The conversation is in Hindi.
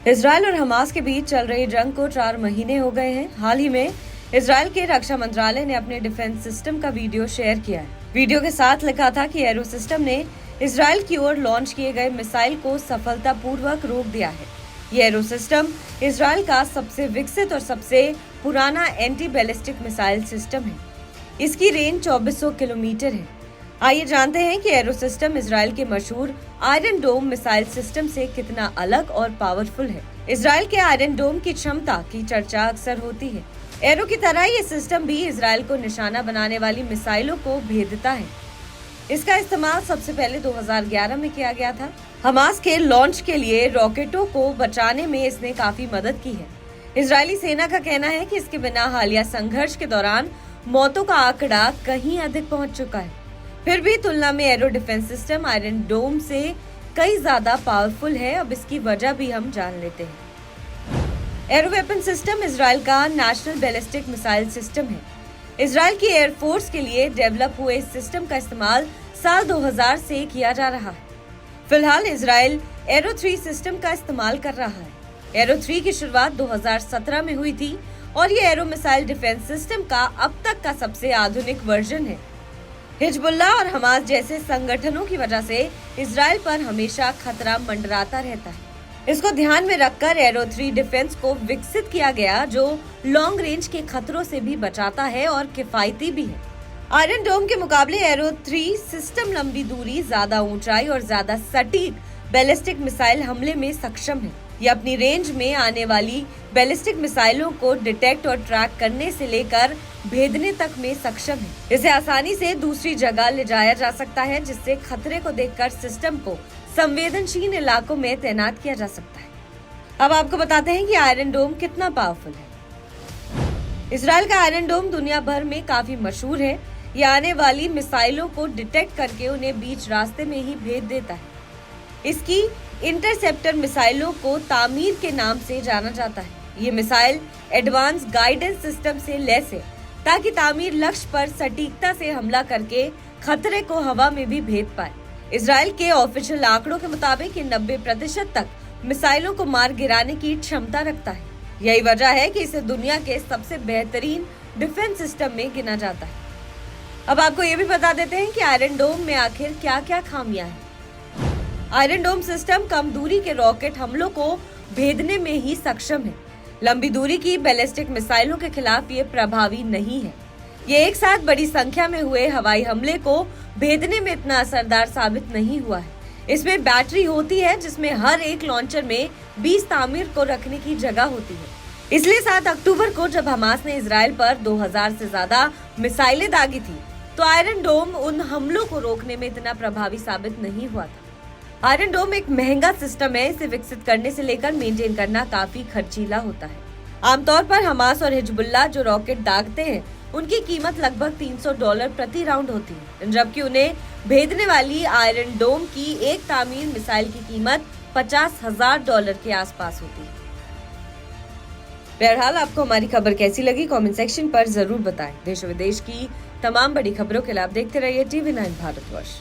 इजरायल और हमास के बीच चल रही जंग को 4 महीने हो गए हैं। हाल ही में इजरायल के रक्षा मंत्रालय ने अपने डिफेंस सिस्टम का वीडियो शेयर किया है। वीडियो के साथ लिखा था कि एरो सिस्टम ने इजरायल की ओर लॉन्च किए गए मिसाइल को सफलतापूर्वक रोक दिया है। ये एरो सिस्टम इजरायल का सबसे विकसित और सबसे पुराना एंटी बैलिस्टिक मिसाइल सिस्टम है। इसकी रेंज 2400 किलोमीटर है। आइए जानते हैं कि एरो सिस्टम इजरायल के मशहूर आयरन डोम मिसाइल सिस्टम से कितना अलग और पावरफुल है। इजरायल के आयरन डोम की क्षमता की चर्चा अक्सर होती है। एरो की तरह ये सिस्टम भी इजरायल को निशाना बनाने वाली मिसाइलों को भेदता है। इसका इस्तेमाल सबसे पहले 2011 में किया गया था। हमास के लॉन्च के लिए रॉकेटों को बचाने में इसने काफी मदद की है। इजरायली सेना का कहना है कि इसके बिना हालिया संघर्ष के दौरान मौतों का आंकड़ा कहीं अधिक पहुंच चुका है। फिर भी तुलना में एरो डिफेंस सिस्टम आयरन डोम से कई ज्यादा पावरफुल है। अब इसकी वजह भी हम जान लेते हैं। एरो वेपन सिस्टम इजरायल का नेशनल बैलिस्टिक मिसाइल सिस्टम है। इजरायल की एयरफोर्स के लिए डेवलप हुए इस सिस्टम का इस्तेमाल साल 2000 से किया जा रहा है। फिलहाल इजरायल एरो 3 सिस्टम का इस्तेमाल कर रहा है। एरो 3 की शुरुआत 2017 में हुई थी और ये एरो मिसाइल डिफेंस सिस्टम का अब तक का सबसे आधुनिक वर्जन है। हिजबुल्ला और हमास जैसे संगठनों की वजह से इजरायल पर हमेशा खतरा मंडराता रहता है। इसको ध्यान में रखकर एरो 3 डिफेंस को विकसित किया गया, जो लॉन्ग रेंज के खतरों से भी बचाता है और किफायती भी है। आयरन डोम के मुकाबले एरो 3 सिस्टम लंबी दूरी, ज्यादा ऊंचाई और ज्यादा सटीक बैलिस्टिक मिसाइल हमले में सक्षम है। ये अपनी रेंज में आने वाली बैलिस्टिक मिसाइलों को डिटेक्ट और ट्रैक करने से लेकर भेदने तक में सक्षम है। इसे आसानी से दूसरी जगह ले जाया जा सकता है, जिससे खतरे को देखकर सिस्टम को संवेदनशील इलाकों में तैनात किया जा सकता है। अब आपको बताते हैं कि आयरन डोम कितना पावरफुल है। इजरायल का आयरन डोम दुनिया भर में काफी मशहूर है। ये आने वाली मिसाइलों को डिटेक्ट करके उन्हें बीच रास्ते में ही भेद देता है। इसकी इंटरसेप्टर मिसाइलों को तामीर के नाम से जाना जाता है। ये मिसाइल एडवांस गाइडेंस सिस्टम से लैस है, ताकि तामीर लक्ष्य पर सटीकता से हमला करके खतरे को हवा में भी भेद पाए। इजरायल के ऑफिशियल आंकड़ों के मुताबिक ये 90% तक मिसाइलों को मार गिराने की क्षमता रखता है। यही वजह है कि इसे दुनिया के सबसे बेहतरीन डिफेंस सिस्टम में गिना जाता है। अब आपको ये भी बता देते हैं कि आयरन डोम में आखिर क्या क्या खामियां हैं। आयरन डोम सिस्टम कम दूरी के रॉकेट हमलों को भेदने में ही सक्षम है। लंबी दूरी की बैलिस्टिक मिसाइलों के खिलाफ ये प्रभावी नहीं है। ये एक साथ बड़ी संख्या में हुए हवाई हमले को भेदने में इतना असरदार साबित नहीं हुआ है। इसमें बैटरी होती है, जिसमें हर एक लॉन्चर में 20 तामीर को रखने की जगह होती है। इसलिए 7 अक्टूबर को जब हमास ने इजरायल पर 2000 से ज्यादा मिसाइलें दागी थी, तो आयरन डोम उन हमलों को रोकने में इतना प्रभावी साबित नहीं हुआ था। आयरन डोम एक महंगा सिस्टम है। इसे विकसित करने से लेकर मेंटेन करना काफी खर्चीला होता है। आमतौर पर हमास और हिजबुल्ला जो रॉकेट दागते हैं, उनकी कीमत लगभग $300 प्रति राउंड होती है, जबकि उन्हें भेदने वाली आयरन डोम की एक तामीर मिसाइल की कीमत $50,000 के आसपास होती है। बहरहाल, आपको हमारी खबर कैसी लगी कमेंट सेक्शन पर जरूर बताएं। देश विदेश की तमाम बड़ी खबरों के लिए आप देखते रहिए TV9 भारतवर्ष।